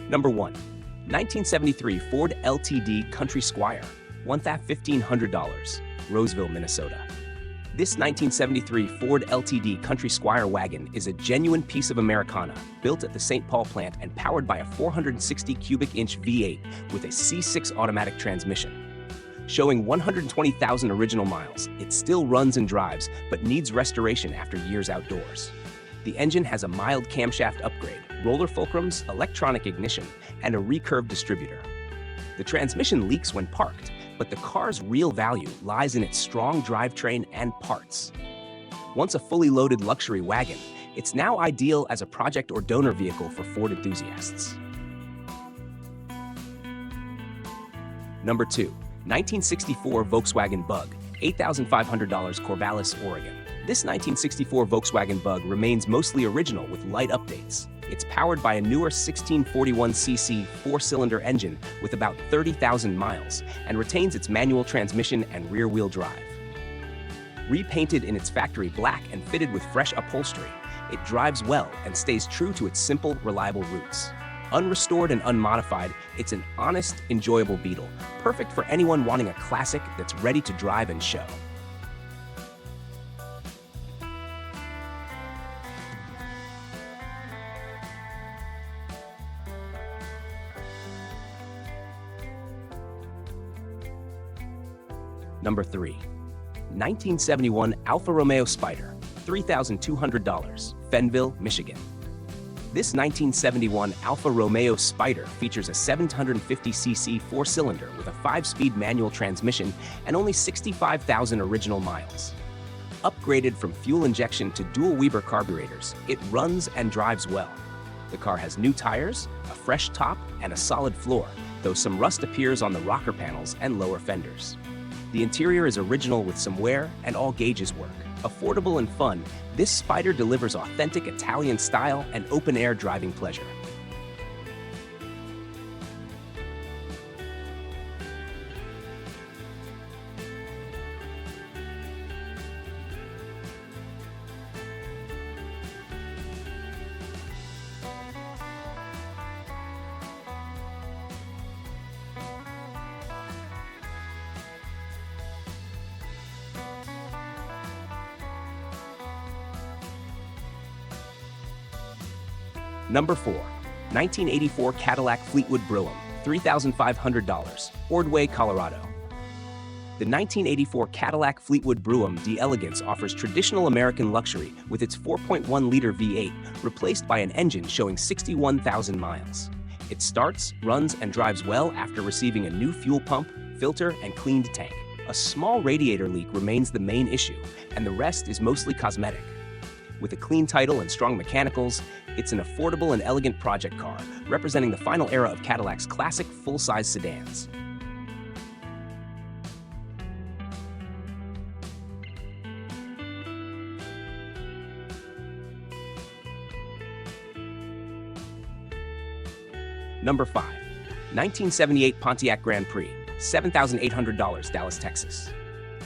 Number 1. 1973 Ford LTD Country Squire, $1,500, Roseville, Minnesota. This 1973 Ford LTD Country Squire wagon is a genuine piece of Americana, built at the St. Paul plant and powered by a 460 cubic inch V8 with a C6 automatic transmission. Showing 120,000 original miles, it still runs and drives, but needs restoration after years outdoors. The engine has a mild camshaft upgrade, roller fulcrums, electronic ignition, and a recurve distributor. The transmission leaks when parked, but the car's real value lies in its strong drivetrain and parts. Once a fully loaded luxury wagon, it's now ideal as a project or donor vehicle for Ford enthusiasts. Number 2. 1964 Volkswagen Bug, $8,500, Corvallis, Oregon. This 1964 Volkswagen Bug remains mostly original with light updates. It's powered by a newer 1641cc four-cylinder engine with about 30,000 miles and retains its manual transmission and rear-wheel drive. Repainted in its factory black and fitted with fresh upholstery, it drives well and stays true to its simple, reliable roots. Unrestored and unmodified, it's an honest, enjoyable Beetle, perfect for anyone wanting a classic that's ready to drive and show. Number 3. 1971 Alfa Romeo Spider, $3,200, Fennville, Michigan. This 1971 Alfa Romeo Spider features a 750cc four-cylinder with a 5-speed manual transmission and only 65,000 original miles. Upgraded from fuel injection to dual Weber carburetors, it runs and drives well. The car has new tires, a fresh top, and a solid floor, though some rust appears on the rocker panels and lower fenders. The interior is original with some wear and all gauges work. Affordable and fun, this Spider delivers authentic Italian style and open-air driving pleasure. Number 4. 1984 Cadillac Fleetwood Brougham, $3,500, Ordway, Colorado. The 1984 Cadillac Fleetwood Brougham d'Elegance offers traditional American luxury with its 4.1-liter V8, replaced by an engine showing 61,000 miles. It starts, runs, and drives well after receiving a new fuel pump, filter, and cleaned tank. A small radiator leak remains the main issue, and the rest is mostly cosmetic. With a clean title and strong mechanicals, it's an affordable and elegant project car, representing the final era of Cadillac's classic full-size sedans. Number 5. 1978 Pontiac Grand Prix, $7,800, Dallas, Texas.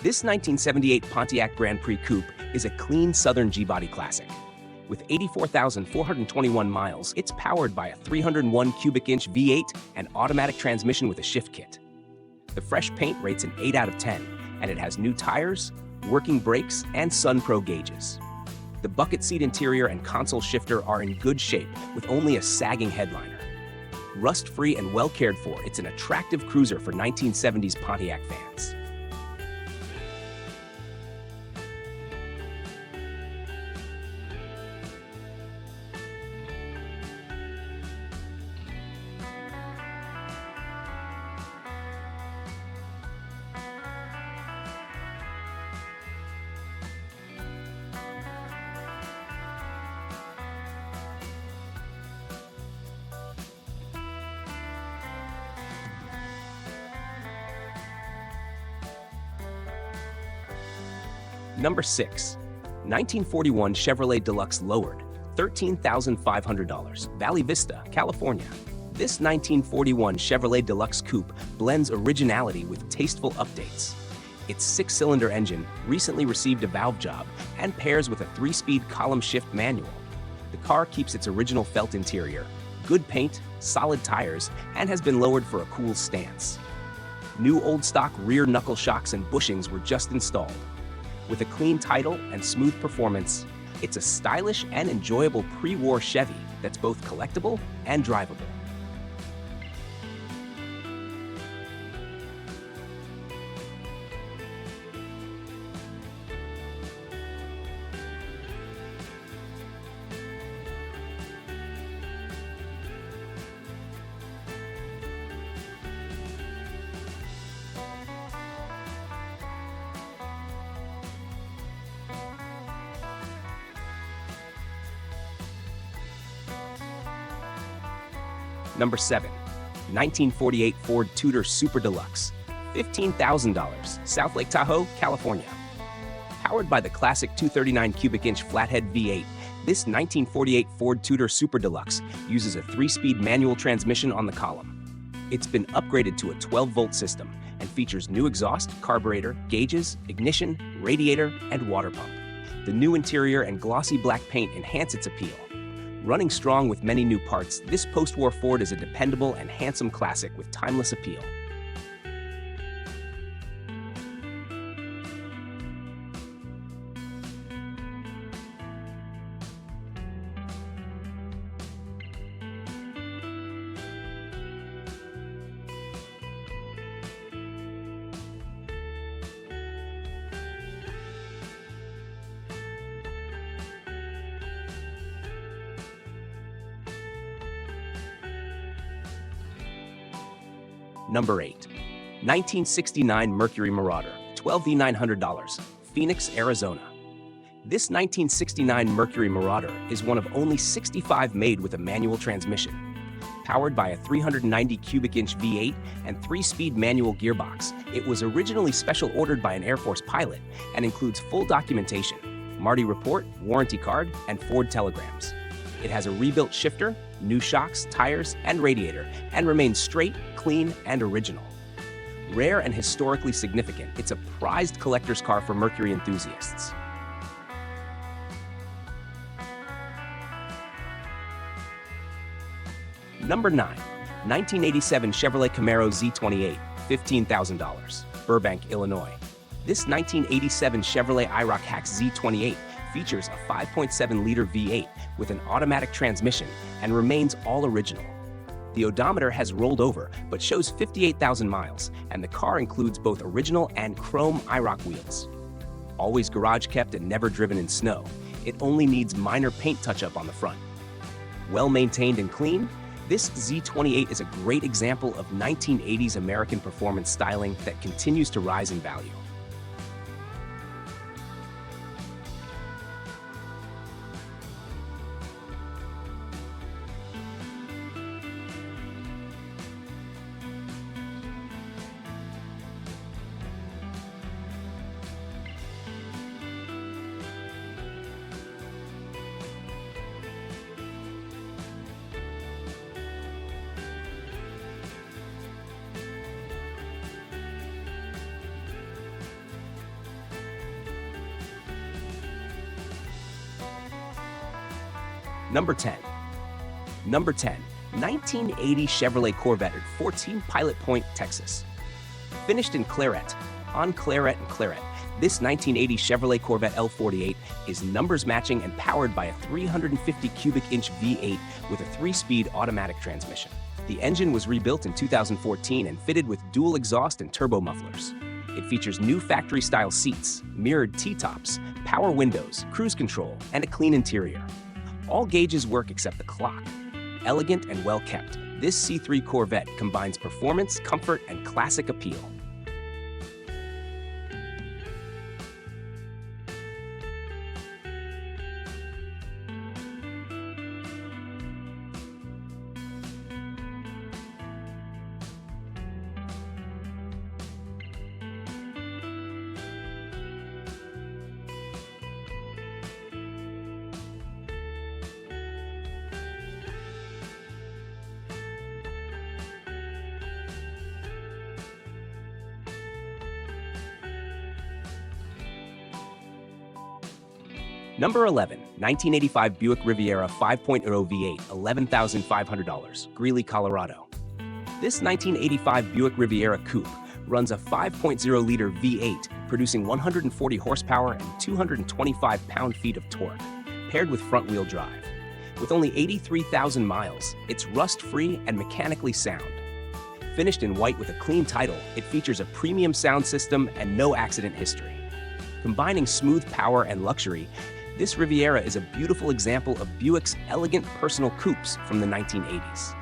This 1978 Pontiac Grand Prix Coupe is a clean Southern G-body classic. With 84,421 miles, it's powered by a 301 cubic inch V8 and automatic transmission with a shift kit. The fresh paint rates an 8 out of 10, and it has new tires, working brakes, and Sun Pro gauges. The bucket seat interior and console shifter are in good shape with only a sagging headliner. Rust-free and well cared for, it's an attractive cruiser for 1970s Pontiac fans. Number 6. 1941 Chevrolet Deluxe Lowered, $13,500, Valley Vista, California. This 1941 Chevrolet Deluxe Coupe blends originality with tasteful updates. Its 6-cylinder engine recently received a valve job and pairs with a 3-speed column shift manual. The car keeps its original felt interior, good paint, solid tires, and has been lowered for a cool stance. New old stock rear knuckle shocks and bushings were just installed. With a clean title and smooth performance, it's a stylish and enjoyable pre-war Chevy that's both collectible and drivable. Number 7. 1948 Ford Tudor Super Deluxe, $15,000, South Lake Tahoe, California. Powered by the classic 239 cubic inch flathead V8, this 1948 Ford Tudor Super Deluxe uses a 3-speed manual transmission on the column. It's been upgraded to a 12-volt system and features new exhaust, carburetor, gauges, ignition, radiator, and water pump. The new interior and glossy black paint enhance its appeal. Running strong with many new parts, this post-war Ford is a dependable and handsome classic with timeless appeal. Number 8. 1969 Mercury Marauder, $12,900, Phoenix, Arizona. This 1969 Mercury Marauder is one of only 65 made with a manual transmission. Powered by a 390 cubic inch V8 and 3-speed manual gearbox, it was originally special ordered by an Air Force pilot and includes full documentation, Marty report, warranty card, and Ford telegrams. It has a rebuilt shifter, new shocks, tires, and radiator, and remains straight, clean, and original. Rare and historically significant, it's a prized collector's car for Mercury enthusiasts. Number 9. 1987 Chevrolet Camaro Z28, $15,000, Burbank, Illinois. This 1987 Chevrolet IROC Hax Z28 features a 5.7-liter V8 with an automatic transmission and remains all original. The odometer has rolled over but shows 58,000 miles, and the car includes both original and chrome IROC wheels. Always garage kept and never driven in snow, it only needs minor paint touch-up on the front. Well maintained and clean, this Z28 is a great example of 1980s American performance styling that continues to rise in value. Number 10. 1980 Chevrolet Corvette at 14 Pilot Point, Texas. Finished in claret, on claret and claret, this 1980 Chevrolet Corvette L48 is numbers matching and powered by a 350 cubic inch V8 with a 3-speed automatic transmission. The engine was rebuilt in 2014 and fitted with dual exhaust and turbo mufflers. It features new factory-style seats, mirrored T-tops, power windows, cruise control, and a clean interior. All gauges work except the clock. Elegant and well-kept, this C3 Corvette combines performance, comfort, and classic appeal. Number 11, 1985 Buick Riviera 5.0 V8, $11,500, Greeley, Colorado. This 1985 Buick Riviera coupe runs a 5.0-liter V8, producing 140 horsepower and 225 pound-feet of torque, paired with front-wheel drive. With only 83,000 miles, it's rust-free and mechanically sound. Finished in white with a clean title, it features a premium sound system and no accident history. Combining smooth power and luxury, this Riviera is a beautiful example of Buick's elegant personal coupes from the 1980s.